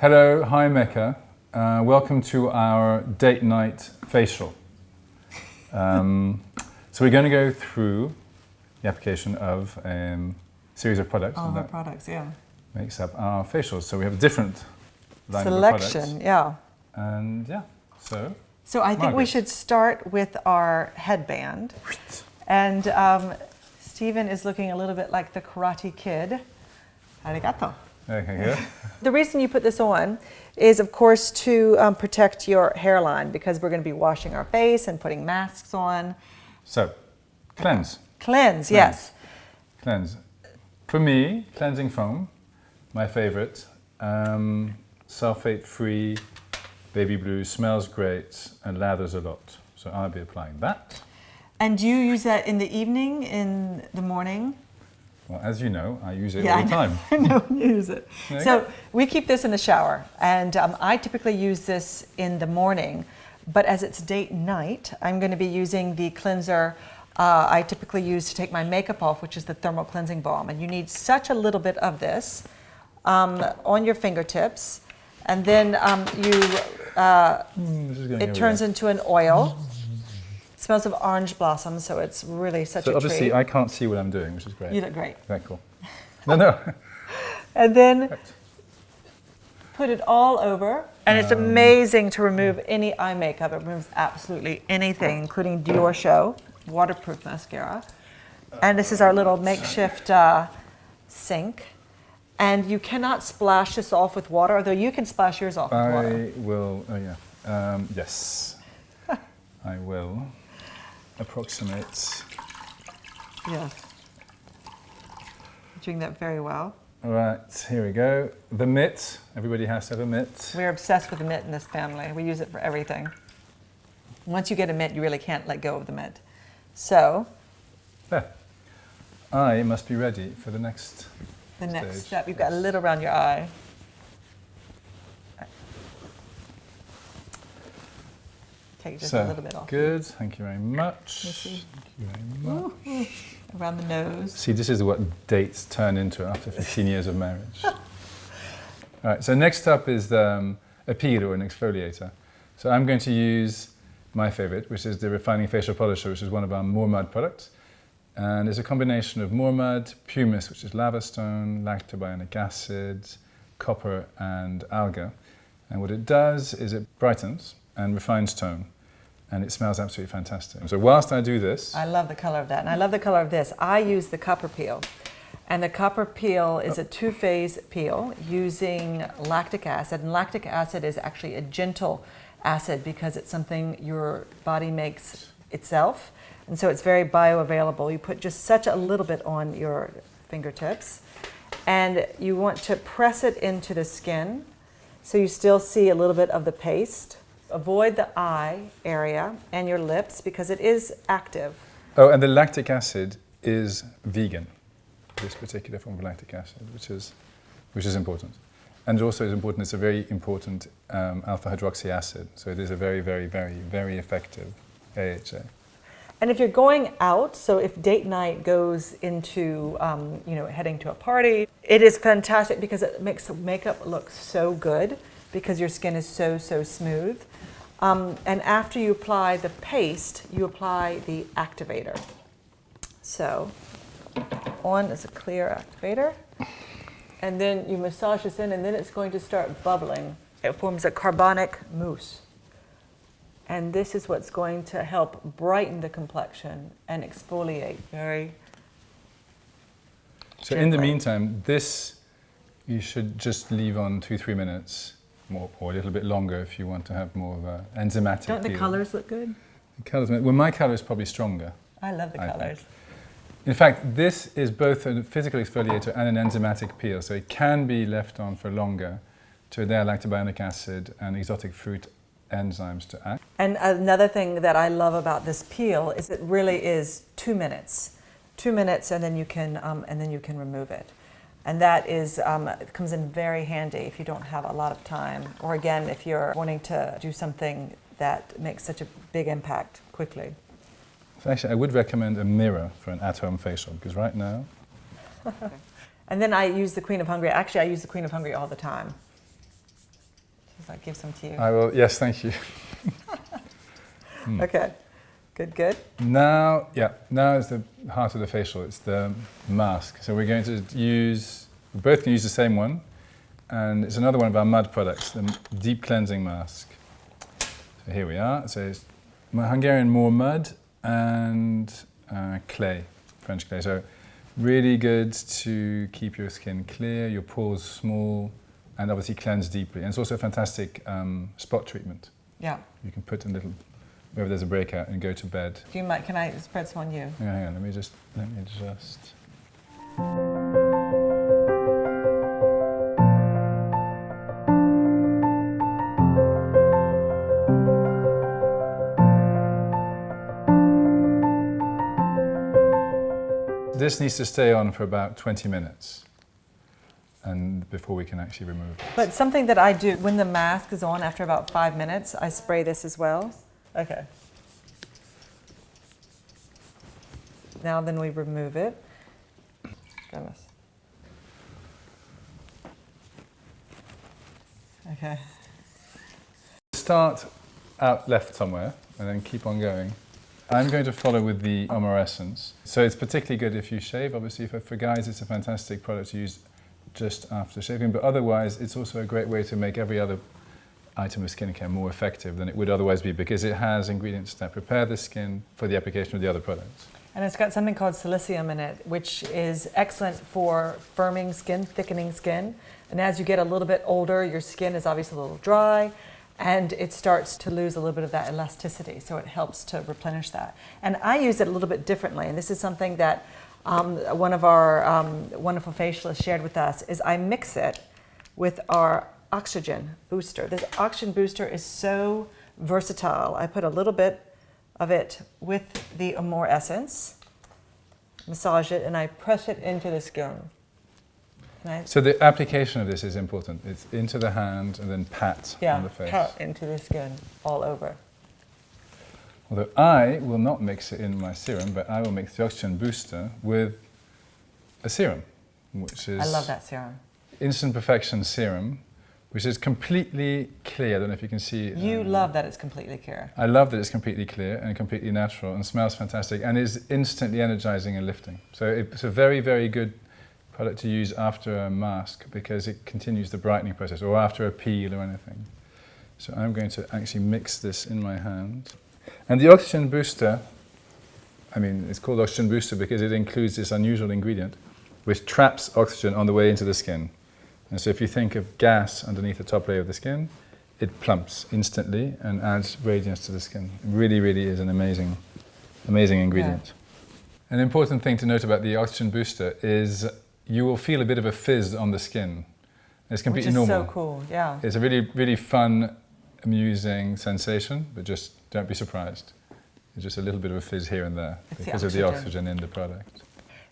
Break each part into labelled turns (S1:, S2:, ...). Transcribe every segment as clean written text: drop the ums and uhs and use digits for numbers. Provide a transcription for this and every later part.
S1: Hello, hi Mecca. Welcome to our date night facial. So we're going to go through the application of a series of products.
S2: All of our products, yeah.
S1: Makes up our facials. So we have a different line
S2: selection,
S1: of products.
S2: yeah.
S1: And yeah, so
S2: I think
S1: Margaret.
S2: we should start with our headband. And Stephen is looking a little bit like the Karate Kid. Arigato.
S1: Okay, good.
S2: The reason you put this on is, of course, to protect your hairline, because we're going to be washing our face and putting masks on.
S1: So, cleanse.
S2: Cleanse, yes.
S1: Cleanse. For me, cleansing foam, my favorite. Sulfate-free, baby blue, smells great, and lathers a lot. So I'll be applying that.
S2: And do you use that in the evening, in the morning?
S1: Well, as you know, I use it all the time.
S2: I know you use it.
S1: Okay.
S2: So we keep this in the shower, and I typically use this in the morning, but as it's date night, I'm going to be using the cleanser I typically use to take my makeup off, which is the thermal cleansing balm. And you need such a little bit of this on your fingertips, and then it turns into an oil. Smells of orange blossom, so it's really such a treat.
S1: So obviously I can't see what I'm doing, which is great.
S2: You look great.
S1: Very cool. No.
S2: And then
S1: Perfect.
S2: put it all over. And it's amazing to remove any eye makeup. It removes absolutely anything, including Dior Show waterproof mascara. And this is our little makeshift sink. And you cannot splash this off with water, although you can splash yours off with water.
S1: I will, yes. I will approximate.
S2: Yes. You're doing that very well.
S1: All right, here we go. The mitt. Everybody has to have a mitt.
S2: We're obsessed with the mitt in this family. We use it for everything. Once you get a mitt, you really can't let go of the mitt. So,
S1: There. I must be ready for the next
S2: next
S1: stage.
S2: step, you've got a lid around your eye. Take just a little bit off.
S1: Good, thank you very much.
S2: Missy.
S1: Thank you very much.
S2: Ooh, around the nose.
S1: See, this is what dates turn into after 15 years of marriage. All right, so next up is a peel or an exfoliator. So I'm going to use my favorite, which is the Refining Facial Polisher, which is one of our Mormud products. And it's a combination of Mormud, pumice, which is lava stone, lactobionic acid, copper, and alga. And what it does is it brightens and refines tone. And it smells absolutely fantastic. So whilst I do this...
S2: I love the color of that, and I love the color of this. I use the copper peel. And the copper peel is a two-phase peel using lactic acid. And lactic acid is actually a gentle acid because it's something your body makes itself. And so it's very bioavailable. You put just such a little bit on your fingertips. And you want to press it into the skin so you still see a little bit of the paste. Avoid the eye area and your lips because it is active.
S1: Oh, and the lactic acid is vegan, this particular form of lactic acid, which is important. And also is important, it's a very important alpha hydroxy acid. So it is a very, very, very, very effective AHA.
S2: And if you're going out, so if date night goes into, heading to a party, it is fantastic because it makes the makeup look so good because your skin is so, so smooth. And after you apply the paste, you apply the activator. So, on is a clear activator. And then you massage this in, and then it's going to start bubbling. It forms a carbonic mousse. And this is what's going to help brighten the complexion and exfoliate very
S1: So
S2: gently.
S1: in the meantime, this you should just leave on 2-3 minutes, more, or a little bit longer if you want to have more of an enzymatic
S2: Don't the
S1: peel.
S2: colors look good?
S1: The colours, well, my colour is probably stronger.
S2: I love the
S1: I
S2: colors.
S1: think. In fact, this is both a physical exfoliator and an enzymatic peel, so it can be left on for longer to allow lactobionic acid and exotic fruit enzymes to act.
S2: And another thing that I love about this peel is it really is 2 minutes. 2 minutes, and then you can remove it. And that is it comes in very handy if you don't have a lot of time, or again if you're wanting to do something that makes such a big impact quickly.
S1: So actually, I would recommend a mirror for an at-home facial, because right now...
S2: And then I use the Queen of Hungary. Actually, I use the Queen of Hungary all the time. So I'll give some to you.
S1: I will, yes, thank you.
S2: Okay, good.
S1: Now is the heart of the facial, it's the mask. So we're going to use, we're both going to use the same one, and it's another one of our mud products, the deep cleansing mask. So here we are, so it's Hungarian Moor mud and clay, French clay. So really good to keep your skin clear, your pores small, and obviously cleanse deeply. And it's also a fantastic spot treatment.
S2: Yeah.
S1: You can put a little, wherever there's a breakout, and go to bed.
S2: Do you mind, can I spread some on you?
S1: Hang on, let me just. This needs to stay on for about 20 minutes, and before we can actually remove it.
S2: But something that I do when the mask is on after about 5 minutes, I spray this as well. Okay. Now then we remove it. Goodness. Okay.
S1: Start out left somewhere and then keep on going. I'm going to follow with the Omorovicza. So it's particularly good if you shave. Obviously, for guys, it's a fantastic product to use just after shaving, but otherwise, it's also a great way to make every other item of skincare more effective than it would otherwise be, because it has ingredients that prepare the skin for the application of the other products.
S2: And it's got something called silicium in it, which is excellent for firming skin, thickening skin. And as you get a little bit older, your skin is obviously a little dry, and it starts to lose a little bit of that elasticity, so it helps to replenish that. And I use it a little bit differently, and this is something that one of our wonderful facialists shared with us, is I mix it with our oxygen booster. This oxygen booster is so versatile. I put a little bit of it with the Amore essence, massage it, and I press it into the skin.
S1: So the application of this is important. It's into the hand and then pat on the face.
S2: Yeah, pat into the skin all over.
S1: Although I will not mix it in my serum, but I will mix the oxygen booster with a serum, which is...
S2: I love that serum.
S1: Instant Perfection Serum, which is completely clear. I don't know if you can see.
S2: You love that it's completely clear.
S1: I love that it's completely clear and completely natural and smells fantastic and is instantly energizing and lifting. So it's a very, very good product to use after a mask because it continues the brightening process, or after a peel or anything. So I'm going to actually mix this in my hand. And the oxygen booster, I mean, it's called oxygen booster because it includes this unusual ingredient which traps oxygen on the way into the skin. And so if you think of gas underneath the top layer of the skin, it plumps instantly and adds radiance to the skin. It really, really is an amazing, amazing ingredient. Yeah. An important thing to note about the oxygen booster is you will feel a bit of a fizz on the skin. It's completely normal.
S2: Which is so cool, yeah.
S1: It's a really, really fun, amusing sensation, but just don't be surprised. There's just a little bit of a fizz here and there because of the oxygen in the product.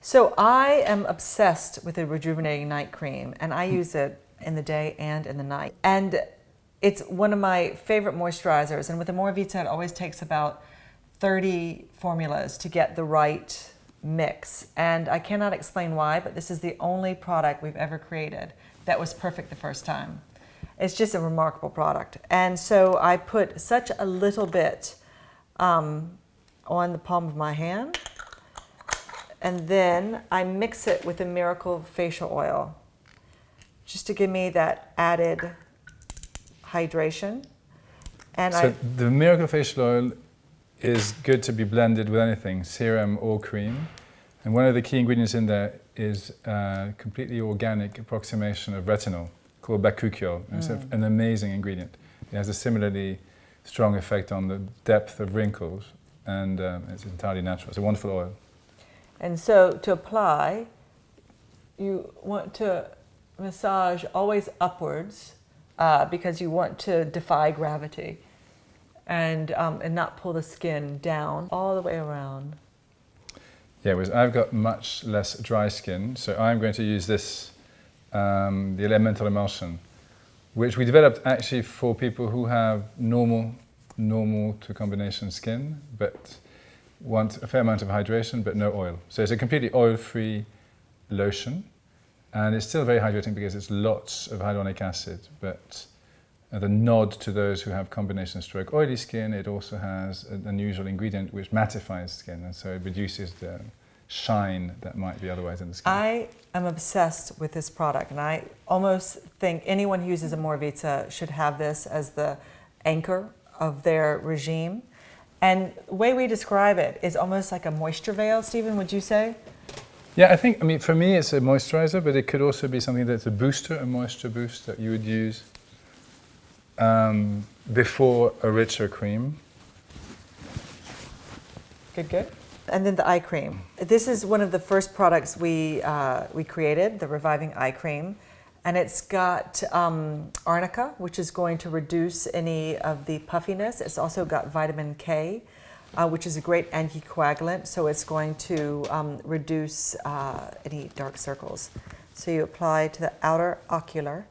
S2: So I am obsessed with the Rejuvenating Night Cream, and I use it in the day and in the night. And it's one of my favorite moisturizers, and with the Omorovicza, it always takes about 30 formulas to get the right mix. And I cannot explain why, but this is the only product we've ever created that was perfect the first time. It's just a remarkable product. And so I put such a little bit on the palm of my hand, and then I mix it with a Miracle facial oil just to give me that added hydration. And
S1: so the Miracle facial oil is good to be blended with anything, serum or cream. And one of the key ingredients in there is a completely organic approximation of retinol called bakuchiol. And it's an amazing ingredient. It has a similarly strong effect on the depth of wrinkles, and it's entirely natural. It's a wonderful oil.
S2: And so to apply, you want to massage always upwards because you want to defy gravity and not pull the skin down all the way around.
S1: Yeah, whereas I've got much less dry skin, so I'm going to use this, the Elemental Emulsion, which we developed actually for people who have normal to combination skin, but want a fair amount of hydration, but no oil. So it's a completely oil-free lotion, and it's still very hydrating because it's lots of hyaluronic acid, but the nod to those who have combination stroke oily skin. It also has an unusual ingredient which mattifies skin, and so it reduces the shine that might be otherwise in the skin.
S2: I am obsessed with this product, and I almost think anyone who uses Omorovicza should have this as the anchor of their regime. And the way we describe it is almost like a moisture veil, Stephen, would you say?
S1: Yeah, I mean, for me it's a moisturizer, but it could also be something that's a booster, a moisture boost that you would use before a richer cream.
S2: Good, good. And then the eye cream. This is one of the first products we created, the Reviving Eye Cream. And it's got arnica, which is going to reduce any of the puffiness. It's also got vitamin K, which is a great anticoagulant. So it's going to reduce any dark circles. So you apply to the outer ocular.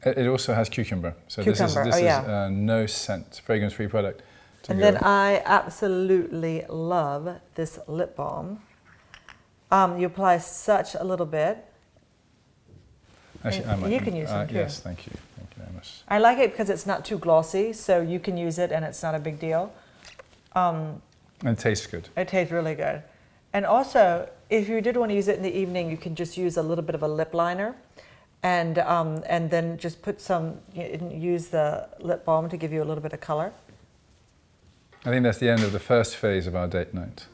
S1: It also has cucumber. So
S2: Cucumber,
S1: this is
S2: yeah.
S1: no scent, fragrance-free product.
S2: And then I absolutely love this lip balm. You apply such a little bit.
S1: Actually, I might,
S2: you can use some too.
S1: Yes, thank you. Thank you very much.
S2: I like it because it's not too glossy, so you can use it and it's not a big deal.
S1: And it tastes good.
S2: It tastes really good. And also, if you did want to use it in the evening, you can just use a little bit of a lip liner and then just put use the lip balm to give you a little bit of color.
S1: I think that's the end of the first phase of our date night.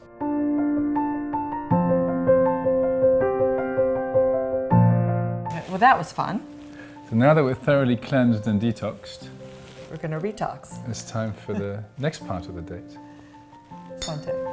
S2: Well, that was fun.
S1: So now that we're thoroughly cleansed and detoxed,
S2: We're going to retox.
S1: it's time for the next part of the date.
S2: Santé.